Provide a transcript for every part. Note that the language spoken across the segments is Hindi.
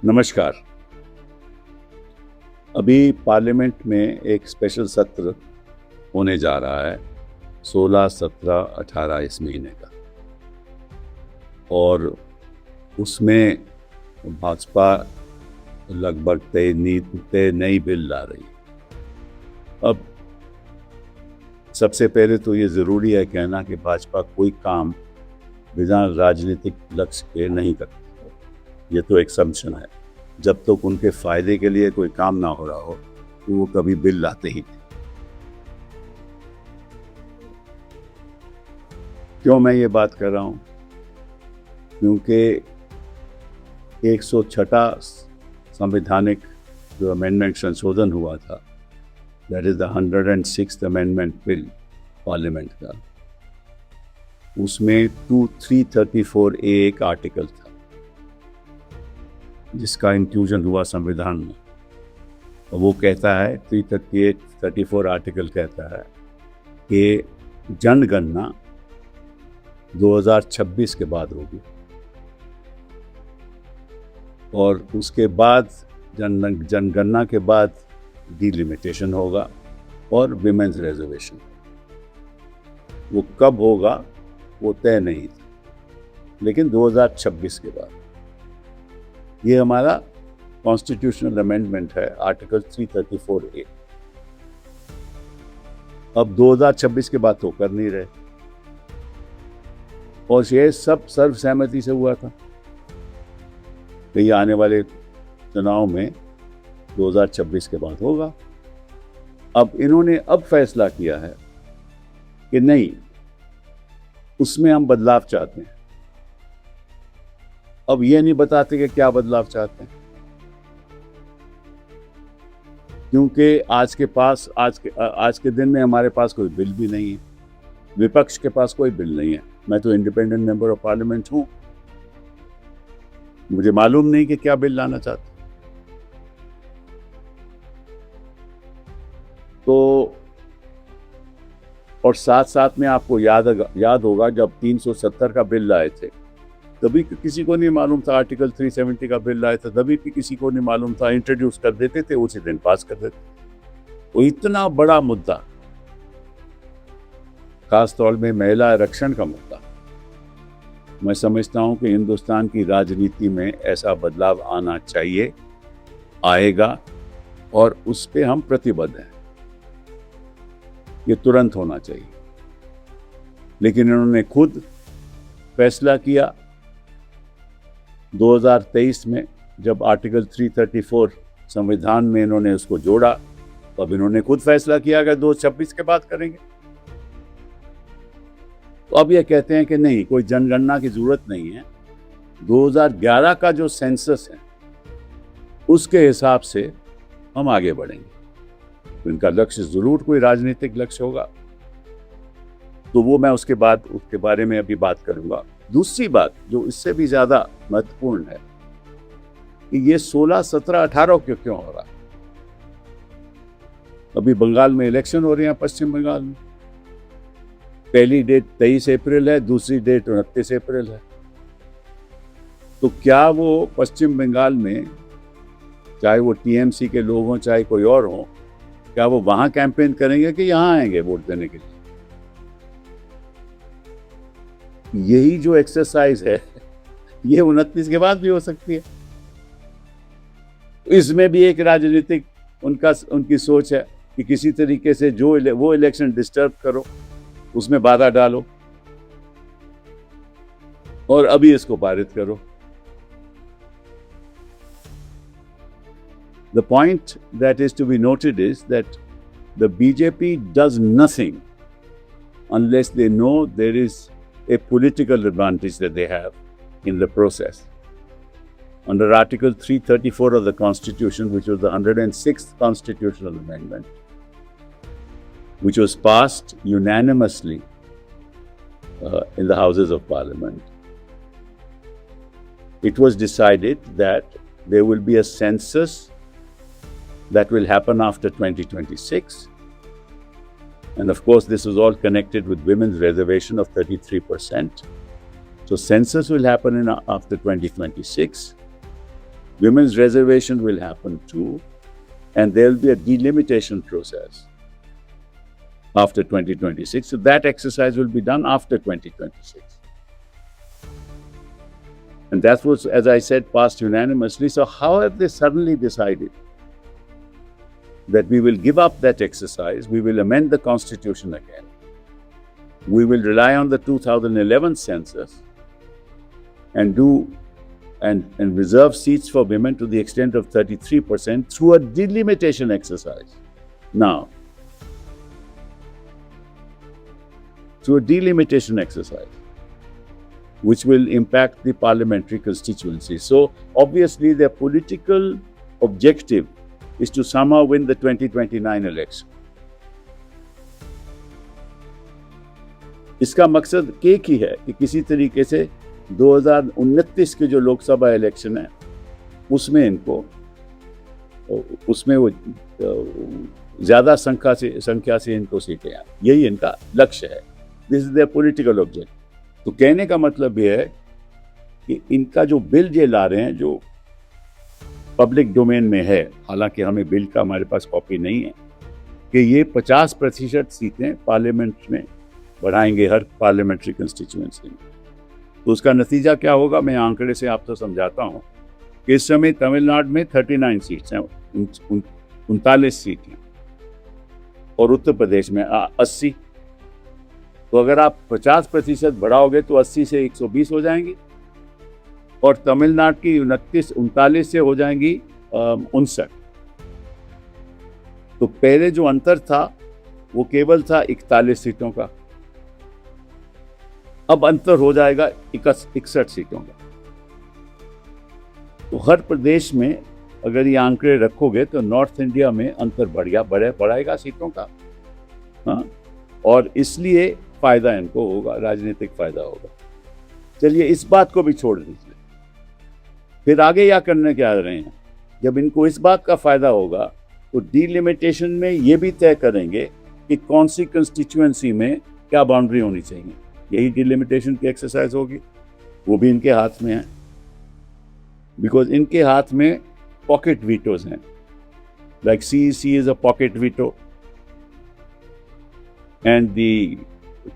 नमस्कार। अभी पार्लियामेंट में एक स्पेशल सत्र होने जा रहा है 16, 17, 18 इस महीने का, और उसमें भाजपा लगभग तय नई बिल ला रही है। अब सबसे पहले तो ये ज़रूरी है कहना कि भाजपा कोई काम बिना राजनीतिक लक्ष्य के नहीं करती। ये तो एक assumption है। जब तक उनके फायदे के लिए कोई काम ना हो रहा हो तो वो कभी बिल लाते ही नहीं। क्यों मैं ये बात कर रहा हूं? क्योंकि 106 संवैधानिक जो अमेंडमेंट संशोधन हुआ था, that is the 106th amendment bill parliament का, उसमें 334A एक आर्टिकल था जिसका इंक्लूजन हुआ संविधान में। वो कहता है 334 आर्टिकल कहता है कि जनगणना 2026 के बाद होगी, और उसके बाद जनगणना के बाद डिलिमिटेशन होगा और विमेंस रिजर्वेशन। वो कब होगा वो तय नहीं था, लेकिन 2026 के बाद। ये हमारा कॉन्स्टिट्यूशनल अमेंडमेंट है, आर्टिकल 334A। अब 2026 के बाद तो कर नहीं रहे, और ये सब सर्वसहमति से हुआ था कि ये आने वाले चुनाव में 2026 के बाद होगा। अब इन्होंने फैसला किया है कि नहीं, उसमें हम बदलाव चाहते हैं। अब ये नहीं बताते कि क्या बदलाव चाहते हैं, क्योंकि आज के दिन में हमारे पास कोई बिल भी नहीं है, विपक्ष के पास कोई बिल नहीं है। मैं तो इंडिपेंडेंट मेंबर ऑफ पार्लियामेंट हूं, मुझे मालूम नहीं कि क्या बिल लाना चाहते। तो और साथ साथ में आपको याद होगा जब 370 का बिल लाए थे, तभी किसी को नहीं मालूम था। आर्टिकल 370 का बिल लाए थे, तभी भी किसी को नहीं मालूम था। इंट्रोड्यूस कर देते थे, उसी दिन पास कर देते। वो इतना बड़ा मुद्दा, खास तौर में महिला आरक्षण का मुद्दा, मैं समझता हूं कि हिंदुस्तान की राजनीति में ऐसा बदलाव आना चाहिए, आएगा, और उस पे हम प्रतिबद्ध हैं। ये तुरंत होना चाहिए। लेकिन इन्होंने खुद फैसला किया 2023 में, जब आर्टिकल 334 संविधान में इन्होंने उसको जोड़ा, तब इन्होंने खुद फैसला किया कि 2026 के बाद करेंगे। तो अब ये कहते हैं कि नहीं, कोई जनगणना की जरूरत नहीं है, 2011 का जो सेंसस है उसके हिसाब से हम आगे बढ़ेंगे। तो इनका लक्ष्य जरूर कोई राजनीतिक लक्ष्य होगा, तो वो मैं उसके बारे में अभी बात करूंगा। दूसरी बात जो इससे भी ज्यादा महत्वपूर्ण है कि ये 16, 17, 18 क्यों हो रहा है। अभी बंगाल में इलेक्शन हो रहे हैं, पश्चिम बंगाल में। पहली डेट 23 अप्रैल है, दूसरी डेट 29 अप्रैल है। तो क्या वो पश्चिम बंगाल में, चाहे वो टीएमसी के लोग हों चाहे कोई और हो, क्या वो वहां कैंपेन करेंगे कि यहां आएंगे वोट देने के लिए? यही जो एक्सरसाइज है ये 29 के बाद भी हो सकती है। इसमें भी एक राजनीतिक उनकी सोच है कि किसी तरीके से वो इलेक्शन डिस्टर्ब करो, उसमें बाधा डालो और अभी इसको पारित करो। The point that is to be noted is that the BJP does nothing unless they know there is a political advantage that they have in the process. Under Article 334 of the Constitution, which was the 106th constitutional amendment, which was passed unanimously in the Houses of Parliament, it was decided that there will be a census that will happen after 2026. And of course, this is all connected with women's reservation of 33%. So census will happen after 2026. women's reservation will happen too, and there will be a delimitation process after 2026. So that exercise will be done after 2026. And that was, as I said, passed unanimously. So how have they suddenly decided that we will give up that exercise, we will amend the constitution again, we will rely on the 2011 census and reserve seats for women to the extent of 33% through a delimitation exercise. Now, through a delimitation exercise, which will impact the parliamentary constituency. So, obviously, their political objective is to somehow win the 2029 election. इसका मकसद एक ही है कि किसी तरीके से 2029 के जो लोकसभा इलेक्शन है उसमें वो ज्यादा संख्या से इनको सीटें आए, यही इनका लक्ष्य है. This is there political objective. तो कहने का मतलब यह है कि इनका जो बिल ये ला रहे हैं, जो पब्लिक डोमेन में है, हालांकि हमें बिल का हमारे पास कॉपी नहीं है, कि ये 50% सीटें पार्लियामेंट में बढ़ाएंगे हर पार्लियामेंट्री कंस्टिट्यूएंसी में. तो उसका नतीजा क्या होगा, मैं आंकड़े से आपको समझाता हूँ कि इस समय तमिलनाडु में 39 सीट्स हैं, 39 सीट हैं, और उत्तर प्रदेश में 80. तो अगर आप 50% बढ़ाओगे तो 80 से 120 हो जाएंगी, और तमिलनाडु की 39 से हो जाएंगी 59. तो पहले जो अंतर था वो केवल था 41 सीटों का, अब अंतर हो जाएगा 61 सीटों का. तो हर प्रदेश में अगर ये आंकड़े रखोगे तो नॉर्थ इंडिया में अंतर बढ़ेगा सीटों का. हाँ, और इसलिए फायदा इनको होगा, राजनीतिक फायदा होगा. चलिए इस बात को भी छोड़ दीजिए, फिर आगे क्या करने क्या रहे हैं. जब इनको इस बात का फायदा होगा तो डीलिमिटेशन में ये भी तय करेंगे कि कौन सी कंस्टिट्यूएंसी में क्या बाउंड्री होनी चाहिए. यही डीलिमिटेशन की एक्सरसाइज होगी, वो भी इनके हाथ में है, बिकॉज इनके हाथ में पॉकेट वीटोज हैं. Like CEC is a pocket veto, and the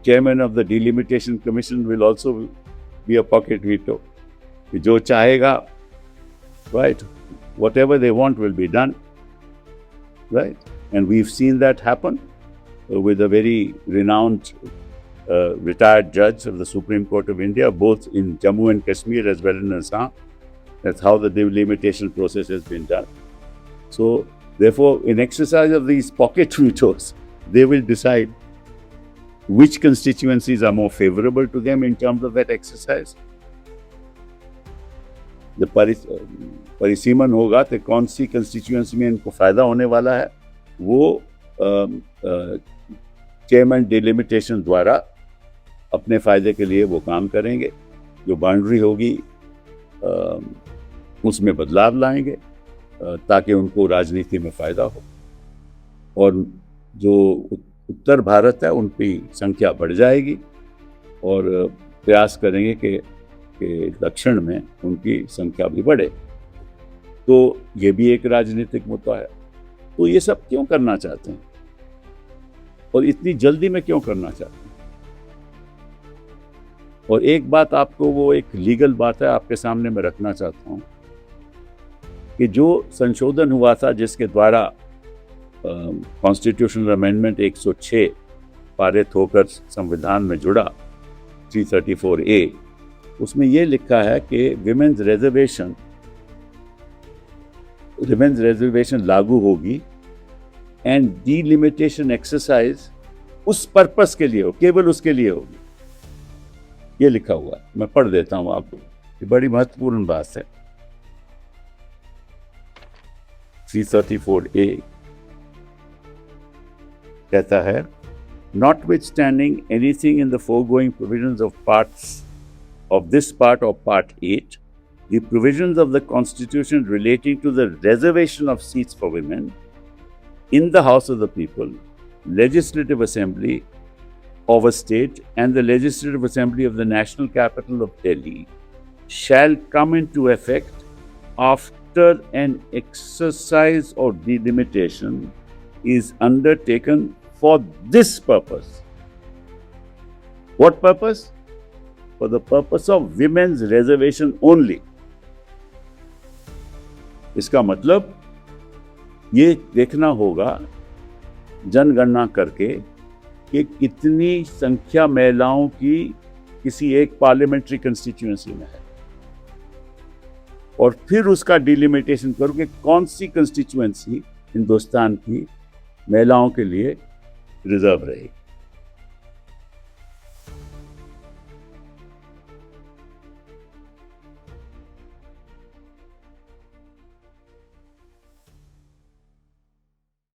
chairman of the delimitation commission will also be a pocket veto. जो चाहेगा, right, whatever they want will be done, right? And we've seen that happen with a very renowned retired judge of the Supreme Court of India, both in Jammu and Kashmir as well as in Assam. That's how the delimitation process has been done. So, therefore, in exercise of these pocket vetoes, they will decide which constituencies are more favorable to them in terms of that exercise. जब परिसीमन होगा तो कौन सी कंस्टिट्यूएंसी में इनको फायदा होने वाला है, वो चेयरमैन डिलिमिटेशन द्वारा अपने फायदे के लिए वो काम करेंगे. जो बाउंड्री होगी उसमें बदलाव लाएंगे ताकि उनको राजनीति में फायदा हो, और जो उत्तर भारत है उनकी संख्या बढ़ जाएगी, और प्रयास करेंगे कि दक्षिण में उनकी संख्या भी बढ़े. तो ये भी एक राजनीतिक मुद्दा है. तो ये सब क्यों करना चाहते हैं, और इतनी जल्दी में क्यों करना चाहते हैं. और एक बात आपको, वो एक लीगल बात है, आपके सामने मैं रखना चाहता हूँ कि जो संशोधन हुआ था जिसके द्वारा कॉन्स्टिट्यूशनल अमेंडमेंट 106 पारित होकर संविधान में जुड़ा, 334A, उसमें ये लिखा है कि विमेन्स रिजर्वेशन लागू होगी एंड डीलिमिटेशन एक्सरसाइज उस पर्पस के लिए हो, केवल उसके लिए होगी. ये लिखा हुआ है, मैं पढ़ देता हूँ आपको, ये बड़ी महत्वपूर्ण बात है. 334A कहता है, notwithstanding anything in the foregoing provisions of parts of this part or part 8, the provisions of the Constitution relating to the reservation of seats for women in the House of the People, Legislative Assembly of a state and the Legislative Assembly of the National Capital of Delhi shall come into effect after an exercise of delimitation is undertaken for this purpose. What purpose? For the purpose of women's reservation only. इसका मतलब ये देखना होगा जनगणना करके कि कितनी संख्या महिलाओं की किसी एक पार्लियामेंट्री कंस्टिट्यूएंसी में है, और फिर उसका डिलिमिटेशन करो कि कौन सी कंस्टिट्यूएंसी हिंदुस्तान की महिलाओं के लिए रिजर्व रहेगी।